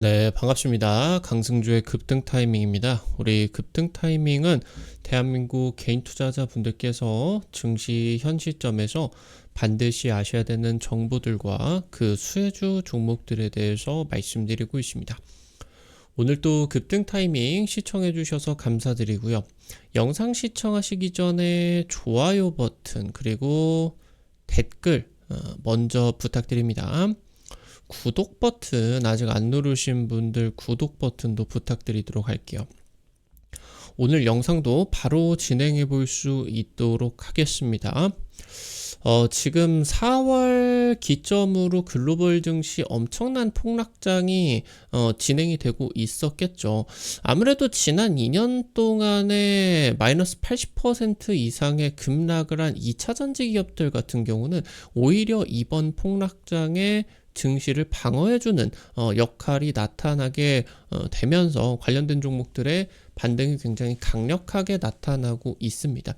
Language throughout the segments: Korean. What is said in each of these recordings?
네, 반갑습니다. 강승주의 급등 타이밍입니다. 우리 급등 타이밍은 대한민국 개인 투자자 분들께서 증시 현 시점에서 반드시 아셔야 되는 정보들과 그 수혜주 종목들에 대해서 말씀드리고 있습니다. 오늘도 급등 타이밍 시청해 주셔서 감사드리고요. 영상 시청하시기 전에 좋아요 버튼 그리고 댓글 먼저 부탁드립니다. 구독 버튼 아직 안 누르신 분들 구독 버튼도 부탁드리도록 할게요. 오늘 영상도 바로 진행해 볼 수 있도록 하겠습니다. 지금 4월 기점으로 글로벌 증시 엄청난 폭락장이 진행이 되고 있었겠죠. 아무래도 지난 2년 동안에 마이너스 80% 이상의 급락을 한 2차전지 기업들 같은 경우는 오히려 이번 폭락장에 증시를 방어해주는 역할이 나타나게 되면서 관련된 종목들의 반등이 굉장히 강력하게 나타나고 있습니다.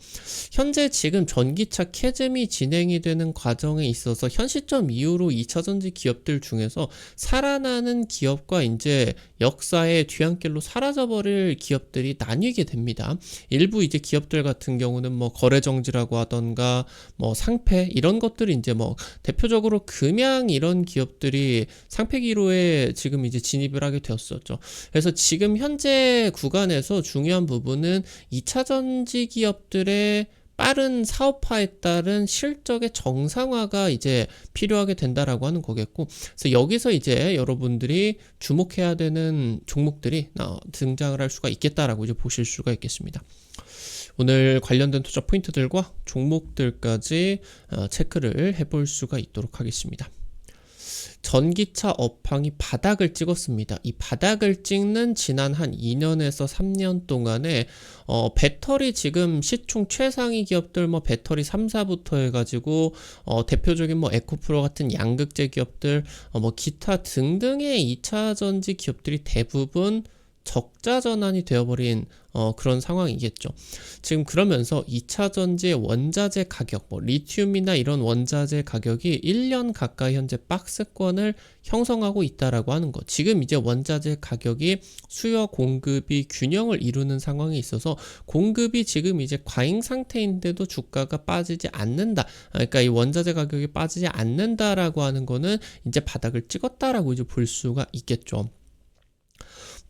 현재 지금 전기차 캐즘이 진행이 되는 과정에 있어서 현 시점 이후로 2차전지 기업들 중에서 살아나는 기업과 이제 역사의 뒤안길로 사라져버릴 기업들이 나뉘게 됩니다. 일부 이제 기업들 같은 경우는 뭐 거래정지라고 하던가 뭐 상패 이런 것들이 이제 뭐 대표적으로 금양 이런 기업들이 상패 기로에 지금 이제 진입을 하게 되었었죠. 그래서 지금 현재 구간에서 중요한 부분은 2차전지 기업들의 빠른 사업화에 따른 실적의 정상화가 이제 필요하게 된다라고 하는 거겠고, 그래서 여기서 이제 여러분들이 주목해야 되는 종목들이 등장을 할 수가 있겠다라고 이제 보실 수가 있겠습니다. 오늘 관련된 투자 포인트들과 종목들까지 체크를 해볼 수가 있도록 하겠습니다. 전기차 업황이 바닥을 찍었습니다. 이 바닥을 찍는 지난 한 2년에서 3년 동안에 배터리 지금 시총 최상위 기업들 뭐 배터리 3사부터 해가지고 대표적인 뭐 에코프로 같은 양극재 기업들 뭐 기타 등등의 2차전지 기업들이 대부분 적자 전환이 되어버린 그런 상황이겠죠. 지금 그러면서 2차전지의 원자재 가격, 뭐 리튬이나 이런 원자재 가격이 1년 가까이 현재 박스권을 형성하고 있다라고 하는 것. 지금 이제 원자재 가격이 수요와 공급이 균형을 이루는 상황에 있어서 공급이 지금 이제 과잉 상태인데도 주가가 빠지지 않는다. 그러니까 이 원자재 가격이 빠지지 않는다라고 하는 거는 이제 바닥을 찍었다라고 이제 볼 수가 있겠죠.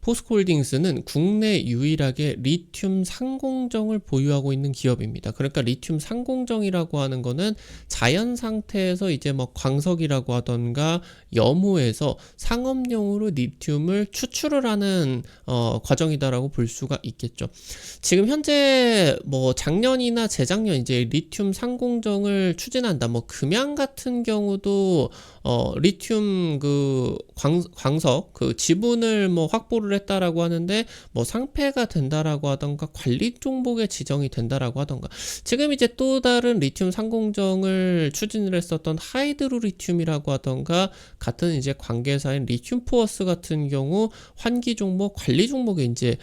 포스코홀딩스는 국내 유일하게 리튬 상공정을 보유하고 있는 기업입니다. 그러니까 리튬 상공정이라고 하는 거는 자연 상태에서 이제 뭐 광석이라고 하던가 염호에서 상업용으로 리튬을 추출을 하는 과정이다라고 볼 수가 있겠죠. 지금 현재 뭐 작년이나 재작년 이제 리튬 상공정을 추진한다. 뭐 금양 같은 경우도 리튬 그 광석 그 지분을 뭐 확보를 했다라고 하는데 뭐 상폐가 된다라고 하던가 관리 종목에 지정이 된다라고 하던가 지금 이제 또 다른 리튬 상공정을 추진을 했었던 하이드로 리튬이라고 하던가 같은 이제 관계사인 리튬 포어스 같은 경우 환기 종목 관리 종목에 이제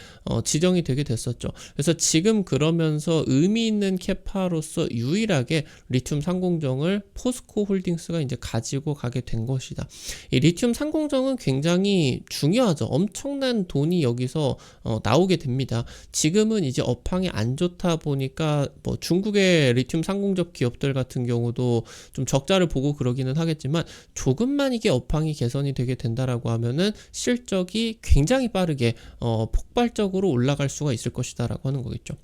지정이 되게 됐었죠. 그래서 지금 그러면서 의미 있는 캐파로서 유일하게 리튬 상공정을 포스코 홀딩스가 이제 가지고 가게 된 것이다. 이 리튬 상공정은 굉장히 중요하죠. 엄청난 돈이 여기서 나오게 됩니다. 지금은 이제 업황이 안 좋다 보니까 뭐 중국의 리튬 상공접 기업들 같은 경우도 좀 적자를 보고 그러기는 하겠지만 조금만 이게 업황이 개선이 되게 된다라고 하면은 실적이 굉장히 빠르게 폭발적으로 올라갈 수가 있을 것이다라고 하는 거겠죠.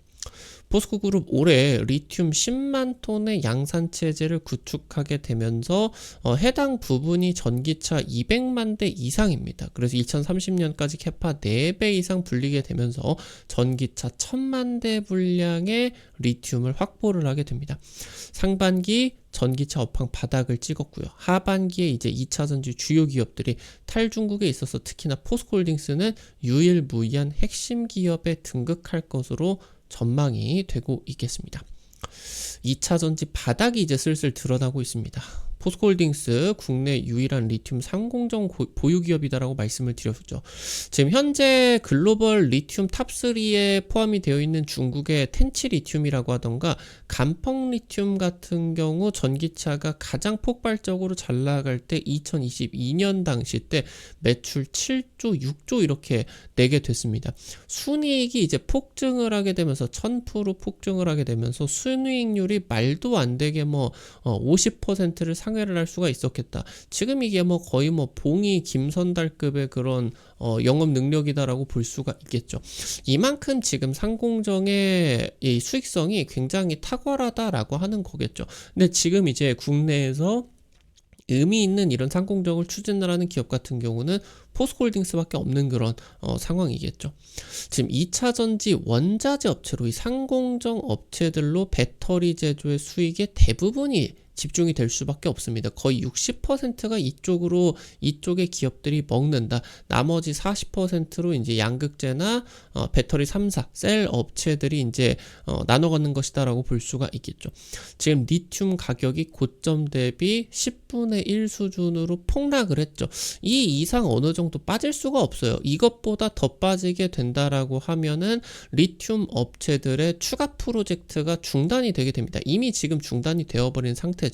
포스코그룹 올해 리튬 10만 톤의 양산 체제를 구축하게 되면서 해당 부분이 전기차 200만 대 이상입니다. 그래서 2030년까지 캐파 4배 이상 불리게 되면서 전기차 1000만 대 분량의 리튬을 확보를 하게 됩니다. 상반기 전기차 업황 바닥을 찍었고요. 하반기에 이제 2차전지 주요 기업들이 탈중국에 있어서 특히나 포스코홀딩스는 유일무이한 핵심 기업에 등극할 것으로 전망이 되고 있겠습니다. 2차전지 바닥이 이제 슬슬 드러나고 있습니다. 포스코홀딩스 국내 유일한 리튬 상공정 보유 기업이다라고 말씀을 드렸죠. 지금 현재 글로벌 리튬 탑3에 포함이 되어 있는 중국의 텐치 리튬이라고 하던가 간펑 리튬 같은 경우 전기차가 가장 폭발적으로 잘 나갈 때 2022년 당시 때 매출 7조, 6조 이렇게 내게 됐습니다. 순이익이 이제 폭증을 하게 되면서 1000% 폭증을 하게 되면서 순이익률이 말도 안 되게 50%를 상회를 할 수가 있었겠다. 지금 이게 거의 봉이 김선달급의 그런 영업 능력이다라고 볼 수가 있겠죠. 이만큼 지금 상공정의 이 수익성이 굉장히 탁월하다라고 하는 거겠죠. 근데 지금 이제 국내에서 의미 있는 이런 상공정을 추진을 하는 기업 같은 경우는 포스코홀딩스밖에 없는 그런 상황이겠죠. 지금 2차전지 원자재 업체로 이 상공정 업체들로 배터리 제조의 수익의 대부분이 집중이 될 수밖에 없습니다. 거의 60%가 이쪽의 기업들이 먹는다. 나머지 40%로 이제 양극재나 배터리 3사, 셀 업체들이 이제 나눠 갖는 것이다라고 볼 수가 있겠죠. 지금 리튬 가격이 고점 대비 10분의 1 수준으로 폭락을 했죠. 이 이상 어느 정도 빠질 수가 없어요. 이것보다 더 빠지게 된다라고 하면은 리튬 업체들의 추가 프로젝트가 중단이 되게 됩니다. 이미 지금 중단이 되어버린 상태죠.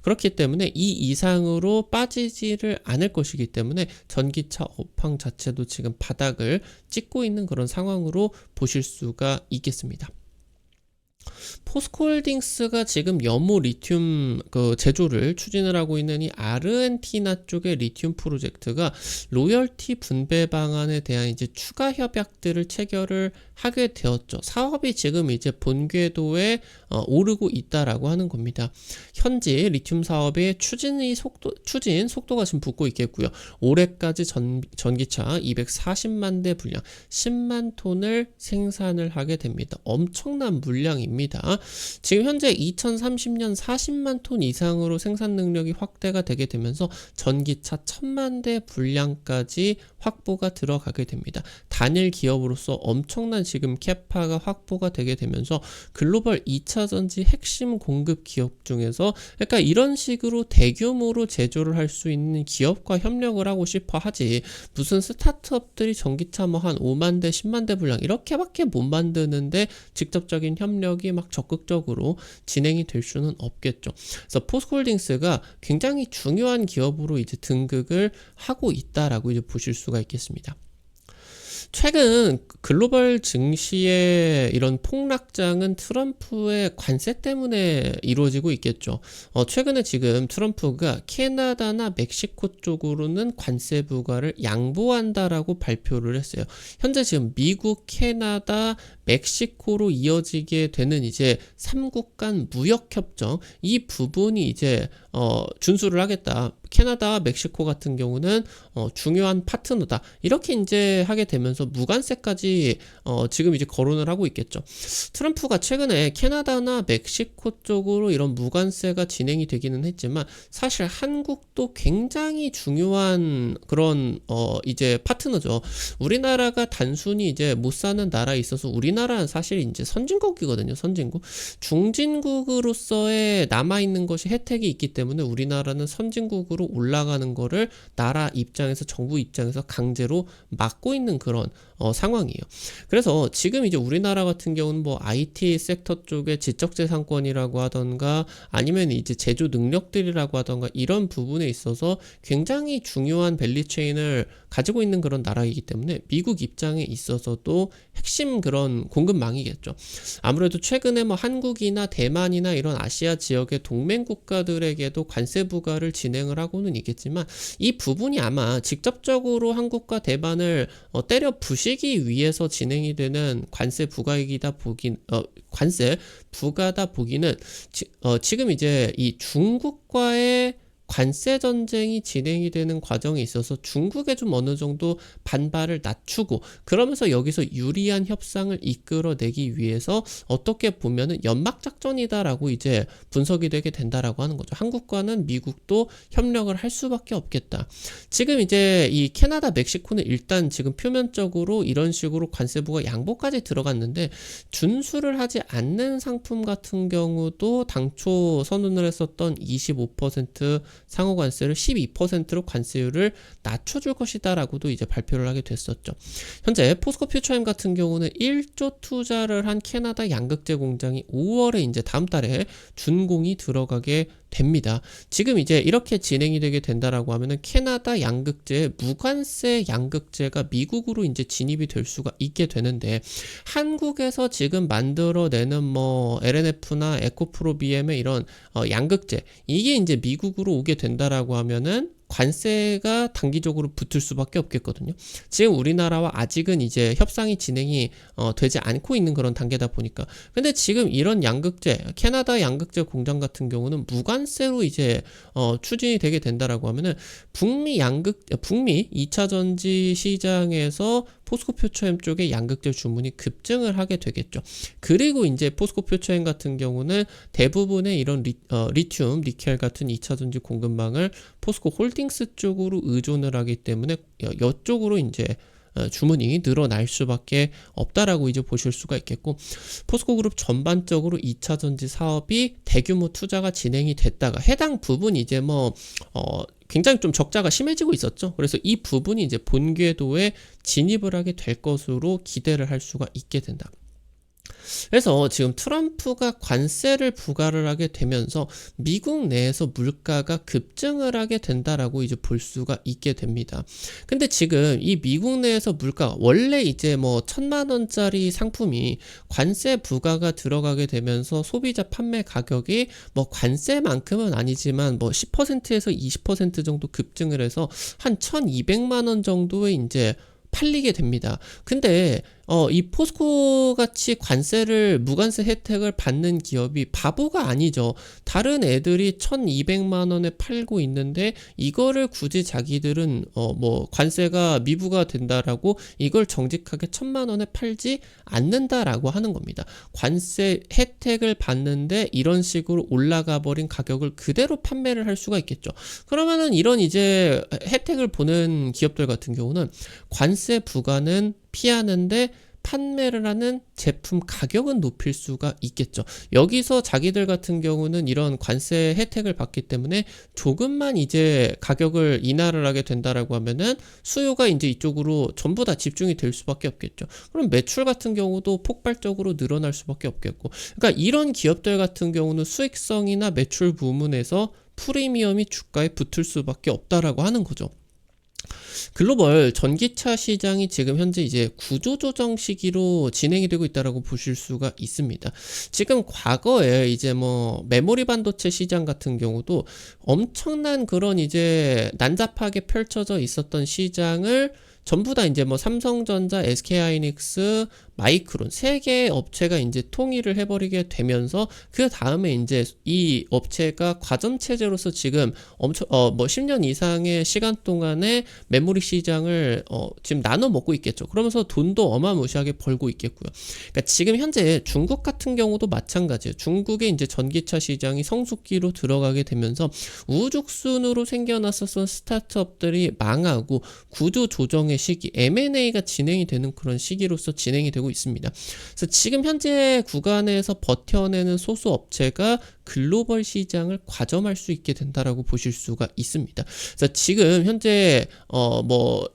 그렇기 때문에 이 이상으로 빠지지를 않을 것이기 때문에 전기차 업황 자체도 지금 바닥을 찍고 있는 그런 상황으로 보실 수가 있겠습니다. 포스코홀딩스가 지금 염호 리튬 제조를 추진을 하고 있는 이 아르헨티나 쪽의 리튬 프로젝트가 로열티 분배 방안에 대한 이제 추가 협약들을 체결을 하게 되었죠. 사업이 지금 이제 본궤도에 오르고 있다라고 하는 겁니다. 현재 리튬 사업의 추진 속도가 지금 붙고 있겠고요. 올해까지 전기차 240만 대 분량 10만 톤을 생산을 하게 됩니다. 엄청난 물량입니다. 지금 현재 2030년 40만 톤 이상으로 생산 능력이 확대가 되게 되면서 전기차 1000만 대 분량까지 확보가 들어가게 됩니다. 단일 기업으로서 엄청난 지금 캐파가 확보가 되게 되면서 글로벌 2차전지 핵심 공급 기업 중에서 그러니까 이런 식으로 대규모로 제조를 할 수 있는 기업과 협력을 하고 싶어 하지 무슨 스타트업들이 전기차 한 5만 대 10만 대 분량 이렇게밖에 못 만드는데 직접적인 협력이 막 적극적으로 진행이 될 수는 없겠죠. 그래서 포스코홀딩스가 굉장히 중요한 기업으로 이제 등극을 하고 있다라고 이제 보실 수가 있겠습니다. 최근 글로벌 증시의 이런 폭락장은 트럼프의 관세 때문에 이루어지고 있겠죠. 최근에 지금 트럼프가 캐나다나 멕시코 쪽으로는 관세 부과를 양보한다라고 발표를 했어요. 현재 지금 미국, 캐나다, 멕시코로 이어지게 되는 이제 3국 간 무역협정 이 부분이 이제 준수를 하겠다. 캐나다와 멕시코 같은 경우는 중요한 파트너다. 이렇게 이제 하게 되면서 무관세까지 지금 이제 거론을 하고 있겠죠. 트럼프가 최근에 캐나다나 멕시코 쪽으로 이런 무관세가 진행이 되기는 했지만 사실 한국도 굉장히 중요한 그런 이제 파트너죠. 우리나라가 단순히 이제 못 사는 나라에 있어서 우리나라는 사실 이제 선진국이거든요. 선진국. 중진국으로서의 남아있는 것이 혜택이 있기 때문에 우리나라는 선진국으로 올라가는 거를 나라 입장에서 정부 입장에서 강제로 막고 있는 그런 상황이에요. 그래서 지금 이제 우리나라 같은 경우는 IT 섹터 쪽의 지적재산권이라고 하던가 아니면 이제 제조 능력들이라고 하던가 이런 부분에 있어서 굉장히 중요한 밸리체인을 가지고 있는 그런 나라이기 때문에 미국 입장에 있어서도 핵심 그런 공급망이겠죠. 아무래도 최근에 한국이나 대만이나 이런 아시아 지역의 동맹 국가들에게도 관세 부과를 진행을 하고는 있겠지만 이 부분이 아마 직접적으로 한국과 대만을 때려 부시기 위해서 진행이 되는 관세 부과이기다 관세 부과다 보기는 지금 이제 이 중국과의 관세 전쟁이 진행이 되는 과정에 있어서 중국에 좀 어느 정도 반발을 낮추고, 그러면서 여기서 유리한 협상을 이끌어내기 위해서 어떻게 보면은 연막 작전이다라고 이제 분석이 되게 된다라고 하는 거죠. 한국과는 미국도 협력을 할 수밖에 없겠다. 지금 이제 이 캐나다, 멕시코는 일단 지금 표면적으로 이런 식으로 관세부가 양보까지 들어갔는데, 준수를 하지 않는 상품 같은 경우도 당초 선언을 했었던 25% 상호 관세를 12%로 관세율을 낮춰줄 것이다 라고도 이제 발표를 하게 됐었죠. 현재 포스코 퓨처엠 같은 경우는 1조 투자를 한 캐나다 양극재 공장이 5월에 이제 다음 달에 준공이 들어가게 됩니다. 지금 이제 이렇게 진행이 되게 된다라고 하면은 캐나다 양극재, 무관세 양극재가 미국으로 이제 진입이 될 수가 있게 되는데, 한국에서 지금 만들어내는 뭐 LNF나 에코프로 BM의 이런 양극재, 이게 이제 미국으로 오게 된다라고 하면은 관세가 단기적으로 붙을 수밖에 없겠거든요. 지금 우리나라와 아직은 이제 협상이 진행이 되지 않고 있는 그런 단계다 보니까. 근데 지금 이런 양극재, 캐나다 양극재 공장 같은 경우는 무관세로 이제 추진이 되게 된다라고 하면은 북미 2차 전지 시장에서 포스코 퓨처엠 쪽의 양극재 주문이 급증을 하게 되겠죠. 그리고 이제 포스코 퓨처엠 같은 경우는 대부분의 이런 리튬, 니켈 같은 2차 전지 공급망을 포스코 홀딩스 쪽으로 의존을 하기 때문에 이쪽으로 이제 주문이 늘어날 수밖에 없다라고 이제 보실 수가 있겠고, 포스코 그룹 전반적으로 2차 전지 사업이 대규모 투자가 진행이 됐다가 해당 부분이 이제 굉장히 좀 적자가 심해지고 있었죠. 그래서 이 부분이 이제 본궤도에 진입을 하게 될 것으로 기대를 할 수가 있게 된다. 그래서 지금 트럼프가 관세를 부과를 하게 되면서 미국 내에서 물가가 급증을 하게 된다라고 이제 볼 수가 있게 됩니다. 근데 지금 이 미국 내에서 물가가 원래 이제 1,000만 원짜리 상품이 관세 부과가 들어가게 되면서 소비자 판매 가격이 관세만큼은 아니지만 10%에서 20% 정도 급증을 해서 한 1,200만 원 정도의 이제 팔리게 됩니다. 근데 이 포스코 같이 무관세 혜택을 받는 기업이 바보가 아니죠. 다른 애들이 1,200만 원에 팔고 있는데 이거를 굳이 자기들은 관세가 미부가 된다라고 이걸 정직하게 1,000만 원에 팔지 않는다라고 하는 겁니다. 관세 혜택을 받는데 이런 식으로 올라가 버린 가격을 그대로 판매를 할 수가 있겠죠. 그러면은 이런 이제 혜택을 보는 기업들 같은 경우는 관세 부과는 피하는데 판매를 하는 제품 가격은 높일 수가 있겠죠. 여기서 자기들 같은 경우는 이런 관세 혜택을 받기 때문에 조금만 이제 가격을 인하를 하게 된다라고 하면은 수요가 이제 이쪽으로 전부 다 집중이 될 수밖에 없겠죠. 그럼 매출 같은 경우도 폭발적으로 늘어날 수밖에 없겠고, 그러니까 이런 기업들 같은 경우는 수익성이나 매출 부문에서 프리미엄이 주가에 붙을 수밖에 없다라고 하는 거죠. 글로벌 전기차 시장이 지금 현재 이제 구조조정 시기로 진행이 되고 있다라고 보실 수가 있습니다. 지금 과거에 이제 메모리 반도체 시장 같은 경우도 엄청난 그런 이제 난잡하게 펼쳐져 있었던 시장을 전부 다 이제 삼성전자, SK하이닉스, 마이크론 세 개의 업체가 이제 통일을 해버리게 되면서 그 다음에 이제 이 업체가 과점 체제로서 지금 엄청 10년 이상의 시간 동안에 메모리 시장을 지금 나눠 먹고 있겠죠. 그러면서 돈도 어마무시하게 벌고 있겠고요. 그러니까 지금 현재 중국 같은 경우도 마찬가지예요. 중국의 이제 전기차 시장이 성숙기로 들어가게 되면서 우죽순으로 생겨났었던 스타트업들이 망하고 구조 조정의 시기, M&A가 진행이 되는 그런 시기로서 진행이 되고 있습니다. 그래서 지금 현재 구간에서 버텨내는 소수 업체가 글로벌 시장을 과점할 수 있게 된다라고 보실 수가 있습니다. 그래서 지금 현재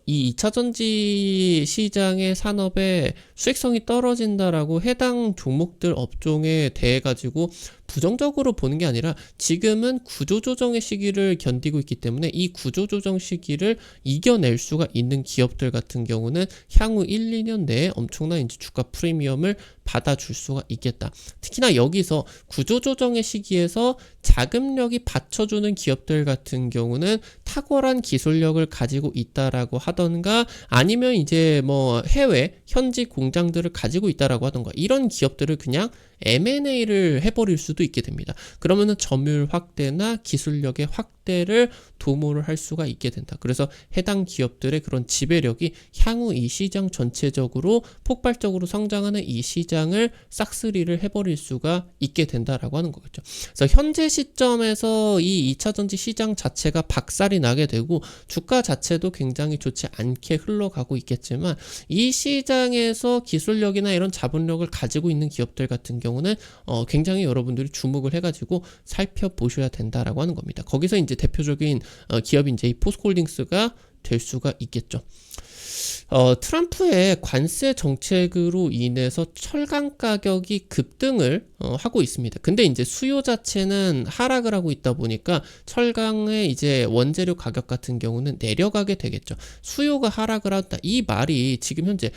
이 2차 전지 시장의 산업의 수익성이 떨어진다라고 해당 종목들 업종에 대해 가지고 부정적으로 보는 게 아니라 지금은 구조조정의 시기를 견디고 있기 때문에 이 구조조정 시기를 이겨낼 수가 있는 기업들 같은 경우는 향후 1, 2년 내에 엄청난 이제 주가 프리미엄을 받아줄 수가 있겠다. 특히나 여기서 구조조정의 시기에서 자금력이 받쳐주는 기업들 같은 경우는 탁월한 기술력을 가지고 있다라고 하던가 아니면 이제 해외 현지 공장들을 가지고 있다라고 하던가 이런 기업들을 그냥 M&A를 해버릴 수도 있게 됩니다. 그러면은 점유율 확대나 기술력의 확대를 도모를 할 수가 있게 된다. 그래서 해당 기업들의 그런 지배력이 향후 이 시장 전체적으로 폭발적으로 성장하는 이 시장을 싹쓸이를 해버릴 수가 있게 된다라고 하는 거겠죠. 그래서 현재 시점에서 이 2차전지 시장 자체가 박살이 나게 되고 주가 자체도 굉장히 좋지 않게 흘러가고 있겠지만 이 시장에서 기술력이나 이런 자본력을 가지고 있는 기업들 같은 경우는 굉장히 여러분들이 주목을 해가지고 살펴보셔야 된다라고 하는 겁니다. 거기서 이제 대표적인 기업이 이제 이 포스코홀딩스가 될 수가 있겠죠. 트럼프의 관세 정책으로 인해서 철강 가격이 급등을 하고 있습니다. 근데 이제 수요 자체는 하락을 하고 있다 보니까 철강의 이제 원재료 가격 같은 경우는 내려가게 되겠죠. 수요가 하락을 한다. 이 말이 지금 현재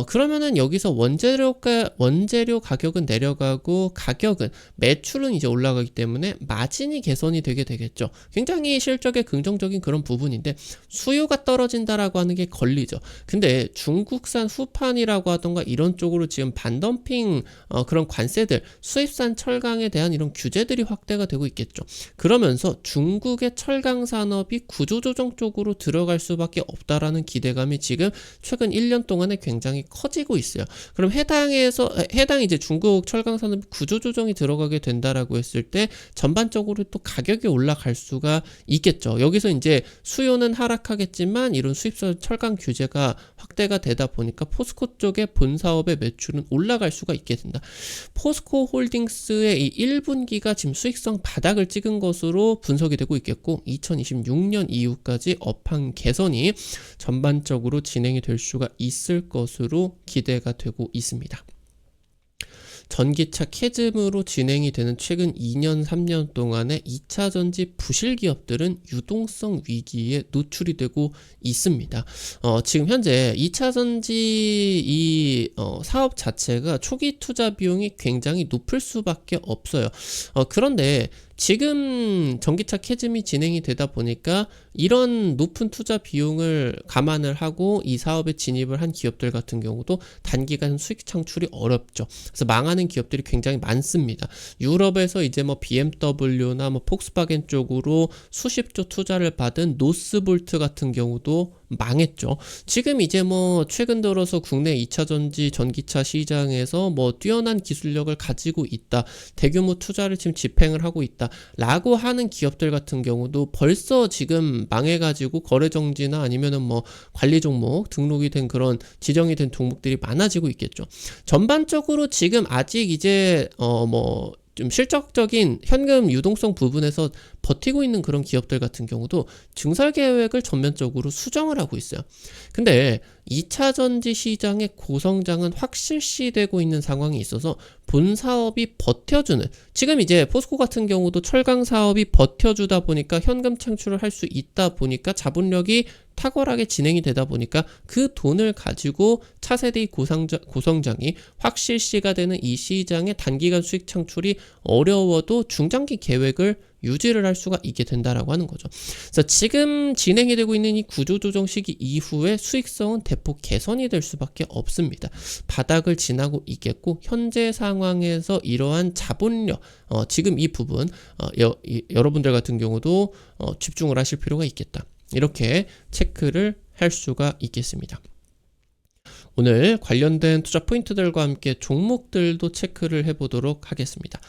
그러면은 여기서 원재료 가격은 내려가고 가격은 매출은 이제 올라가기 때문에 마진이 개선이 되게 되겠죠. 굉장히 실적에 긍정적인 그런 부분인데 수요가 떨어진다라고 하는 게 걸리죠. 근데 중국산 후판이라고 하던가 이런 쪽으로 지금 반덤핑 그런 관세들 수입산 철강에 대한 이런 규제들이 확대가 되고 있겠죠. 그러면서 중국의 철강 산업이 구조조정 쪽으로 들어갈 수밖에 없다라는 기대감이 지금 최근 1년 동안에 굉장히 커지고 있어요. 그럼 해당 이제 중국 철강 산업이 구조조정이 들어가게 된다라고 했을 때 전반적으로 또 가격이 올라갈 수가 있겠죠. 여기서 이제 수요는 하락하겠지만 이런 수입산 철강 규제가 확대가 되다 보니까 포스코 쪽의 본 사업의 매출은 올라갈 수가 있게 된다. 포스코 홀딩스의 이 1분기가 지금 수익성 바닥을 찍은 것으로 분석이 되고 있겠고 2026년 이후까지 업황 개선이 전반적으로 진행이 될 수가 있을 것으로 기대가 되고 있습니다. 전기차 캐즘으로 진행이 되는 최근 2년, 3년 동안의 2차전지 부실 기업들은 유동성 위기에 노출이 되고 있습니다. 지금 현재 2차전지 이 사업 자체가 초기 투자 비용이 굉장히 높을 수밖에 없어요. 그런데 지금 전기차 캐즘이 진행이 되다 보니까 이런 높은 투자 비용을 감안을 하고 이 사업에 진입을 한 기업들 같은 경우도 단기간 수익 창출이 어렵죠. 그래서 망하는 기업들이 굉장히 많습니다. 유럽에서 이제 뭐 BMW나 뭐 폭스바겐 쪽으로 수십조 투자를 받은 노스볼트 같은 경우도 망했죠. 지금 이제 뭐 최근 들어서 국내 2차전지 전기차 시장에서 뭐 뛰어난 기술력을 가지고 있다. 대규모 투자를 지금 집행을 하고 있다. 라고 하는 기업들 같은 경우도 벌써 지금 망해가지고 거래 정지나 아니면은 뭐 관리 종목 등록이 된 그런 지정이 된 종목들이 많아지고 있겠죠. 전반적으로 지금 아직 이제 좀 실적적인 현금 유동성 부분에서 버티고 있는 그런 기업들 같은 경우도 증설 계획을 전면적으로 수정을 하고 있어요. 근데 2차전지 시장의 고성장은 확실시되고 있는 상황이 있어서 본 사업이 버텨주는, 지금 이제 포스코 같은 경우도 철강 사업이 버텨주다 보니까 현금 창출을 할 수 있다 보니까 자본력이 탁월하게 진행이 되다 보니까 그 돈을 가지고 차세대 고성장이 확실시가 되는 이 시장의 단기간 수익 창출이 어려워도 중장기 계획을 유지를 할 수가 있게 된다라고 하는 거죠. 그래서 지금 진행이 되고 있는 이 구조조정 시기 이후에 수익성은 대폭 개선이 될 수밖에 없습니다. 바닥을 지나고 있겠고 현재 상황에서 이러한 자본력, 지금 이 부분 여러분들 같은 경우도 집중을 하실 필요가 있겠다. 이렇게 체크를 할 수가 있겠습니다. 오늘 관련된 투자 포인트들과 함께 종목들도 체크를 해보도록 하겠습니다.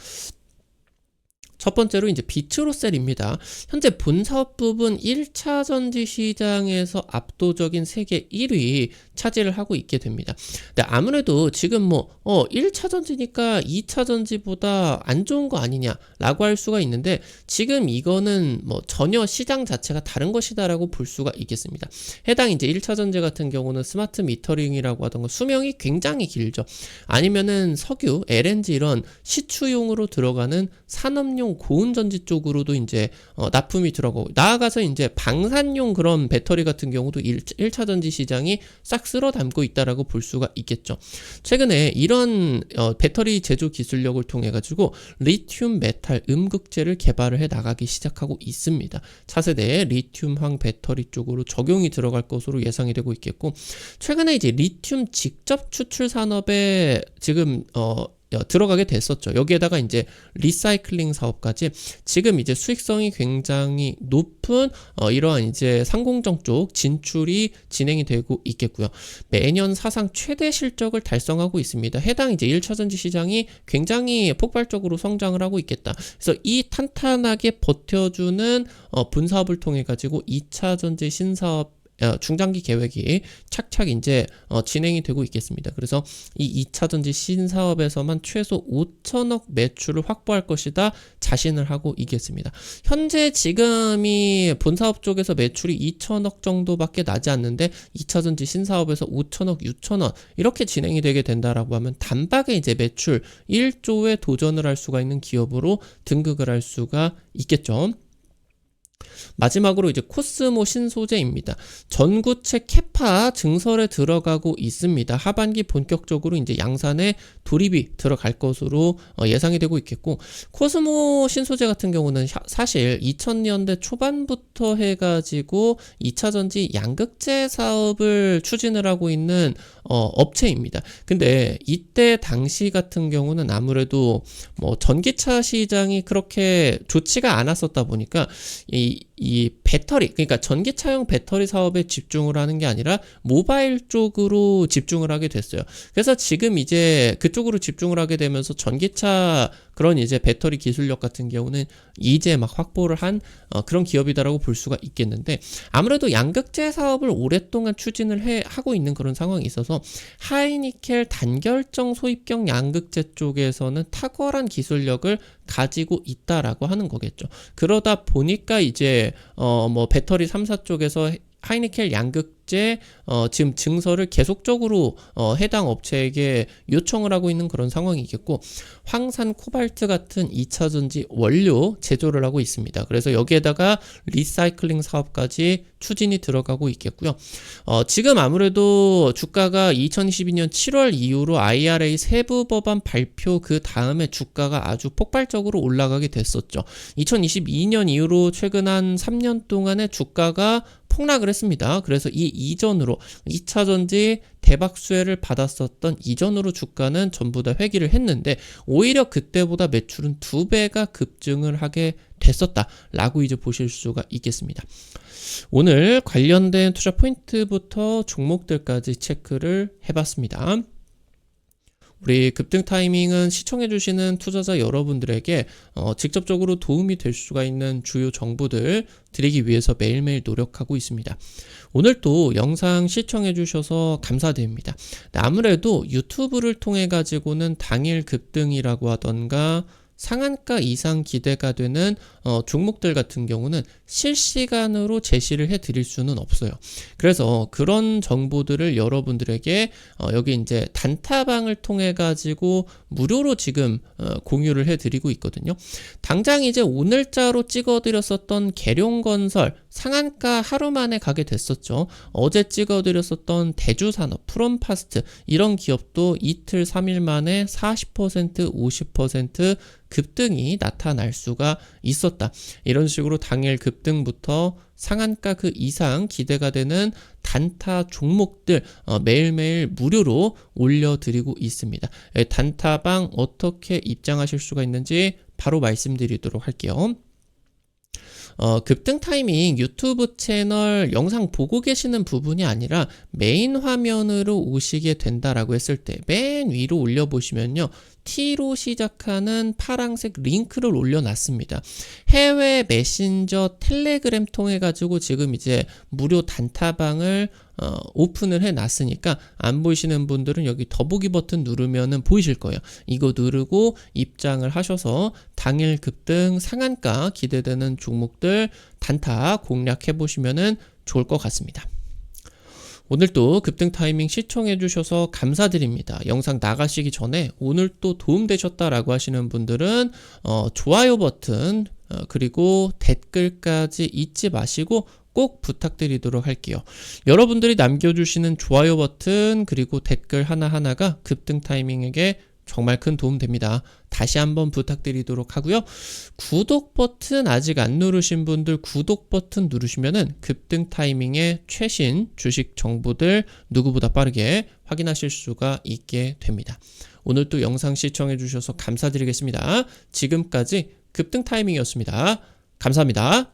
첫 번째로 이제 비트로셀입니다. 현재 본 사업 부분 1차 전지 시장에서 압도적인 세계 1위 차지를 하고 있게 됩니다. 근데 아무래도 지금 1차 전지니까 2차 전지보다 안 좋은 거 아니냐라고 할 수가 있는데 지금 이거는 전혀 시장 자체가 다른 것이다라고 볼 수가 있겠습니다. 해당 이제 1차 전지 같은 경우는 스마트 미터링이라고 하던 거 수명이 굉장히 길죠. 아니면은 석유, LNG 이런 시추용으로 들어가는 산업용 고온전지 쪽으로도 이제 납품이 들어가고 나아가서 이제 방산용 그런 배터리 같은 경우도 1차 전지 시장이 싹 쓸어 담고 있다라고 볼 수가 있겠죠. 최근에 이런 배터리 제조 기술력을 통해 가지고 리튬 메탈 음극재를 개발을 해 나가기 시작하고 있습니다. 차세대의 리튬황 배터리 쪽으로 적용이 들어갈 것으로 예상이 되고 있겠고 최근에 이제 리튬 직접 추출 산업에 지금 들어가게 됐었죠. 여기에다가 이제 리사이클링 사업까지 지금 이제 수익성이 굉장히 높은 이러한 이제 상공정 쪽 진출이 진행이 되고 있겠고요. 매년 사상 최대 실적을 달성하고 있습니다. 해당 이제 1차전지 시장이 굉장히 폭발적으로 성장을 하고 있겠다. 그래서 이 탄탄하게 버텨주는 분사업을 통해 가지고 2차전지 신사업 중장기 계획이 착착 이제 진행이 되고 있겠습니다. 그래서 이 2차전지 신사업에서만 최소 5천억 매출을 확보할 것이다 자신을 하고 있겠습니다. 현재 지금이 본사업 쪽에서 매출이 2천억 정도밖에 나지 않는데 2차전지 신사업에서 5천억, 6천억 이렇게 진행이 되게 된다라고 하면 단박에 이제 매출 1조에 도전을 할 수가 있는 기업으로 등극을 할 수가 있겠죠. 마지막으로 이제 코스모 신소재입니다. 전구체 캐파 증설에 들어가고 있습니다. 하반기 본격적으로 이제 양산에 돌입이 들어갈 것으로 예상이 되고 있겠고, 코스모 신소재 같은 경우는 사실 2000년대 초반부터 해가지고 2차전지 양극재 사업을 추진을 하고 있는 업체입니다. 근데 이때 당시 같은 경우는 아무래도 뭐 전기차 시장이 그렇게 좋지가 않았었다 보니까 이 배터리, 그러니까 전기차용 배터리 사업에 집중을 하는 게 아니라 모바일 쪽으로 집중을 하게 됐어요. 그래서 지금 이제 그쪽으로 집중을 하게 되면서 전기차 그런 이제 배터리 기술력 같은 경우는 이제 막 확보를 한 그런 기업이다라고 볼 수가 있겠는데, 아무래도 양극재 사업을 오랫동안 추진을 하고 있는 그런 상황이 있어서 하이니켈 단결정 소입경 양극재 쪽에서는 탁월한 기술력을 가지고 있다라고 하는 거겠죠. 그러다 보니까 이제 뭐 배터리 3사 쪽에서 하이니켈 양극재 지금 증설을 계속적으로 해당 업체에게 요청을 하고 있는 그런 상황이겠고, 황산 코발트 같은 2차전지 원료 제조를 하고 있습니다. 그래서 여기에다가 리사이클링 사업까지 추진이 들어가고 있겠고요. 지금 아무래도 주가가 2022년 7월 이후로 IRA 세부 법안 발표 그 다음에 주가가 아주 폭발적으로 올라가게 됐었죠. 2022년 이후로 최근 한 3년 동안의 주가가 폭락을 했습니다. 그래서 이 이전으로 2차전지 대박 수혜를 받았었던 이전으로 주가는 전부 다 회귀를 했는데, 오히려 그때보다 매출은 2배가 급증을 하게 됐었다라고 이제 보실 수가 있겠습니다. 오늘 관련된 투자 포인트부터 종목들까지 체크를 해봤습니다. 우리 급등 타이밍은 시청해주시는 투자자 여러분들에게 직접적으로 도움이 될 수가 있는 주요 정보들 드리기 위해서 매일매일 노력하고 있습니다. 오늘 또 영상 시청해주셔서 감사드립니다. 아무래도 유튜브를 통해 가지고는 당일 급등이라고 하던가 상한가 이상 기대가 되는 종목들 같은 경우는 실시간으로 제시를 해 드릴 수는 없어요. 그래서 그런 정보들을 여러분들에게 여기 이제 단타방을 통해 가지고 무료로 지금 공유를 해 드리고 있거든요. 당장 이제 오늘자로 찍어 드렸었던 계룡건설 상한가 하루 만에 가게 됐었죠. 어제 찍어 드렸었던 대주산업, 프롬파스트 이런 기업도 이틀 3일 만에 40%, 50% 급등이 나타날 수가 있었다. 이런 식으로 당일 급등부터 상한가 그 이상 기대가 되는 단타 종목들 매일매일 무료로 올려드리고 있습니다. 단타방 어떻게 입장하실 수가 있는지 바로 말씀드리도록 할게요. 급등 타이밍 유튜브 채널 영상 보고 계시는 부분이 아니라 메인 화면으로 오시게 된다라고 했을 때 맨 위로 올려보시면요, T로 시작하는 파란색 링크를 올려놨습니다. 해외 메신저 텔레그램 통해 가지고 지금 이제 무료 단타방을 오픈을 해놨으니까 안 보이시는 분들은 여기 더보기 버튼 누르면은 보이실 거예요. 이거 누르고 입장을 하셔서 당일 급등 상한가 기대되는 종목들 단타 공략해 보시면은 좋을 것 같습니다. 오늘도 급등 타이밍 시청해 주셔서 감사드립니다. 영상 나가시기 전에 오늘 또 도움되셨다라고 하시는 분들은 좋아요 버튼 그리고 댓글까지 잊지 마시고 꼭 부탁드리도록 할게요. 여러분들이 남겨주시는 좋아요 버튼 그리고 댓글 하나하나가 급등 타이밍에게 정말 큰 도움 됩니다. 다시 한번 부탁드리도록 하고요. 구독 버튼 아직 안 누르신 분들 구독 버튼 누르시면은 급등 타이밍의 최신 주식 정보들 누구보다 빠르게 확인하실 수가 있게 됩니다. 오늘 또 영상 시청해 주셔서 감사드리겠습니다. 지금까지 급등 타이밍이었습니다. 감사합니다.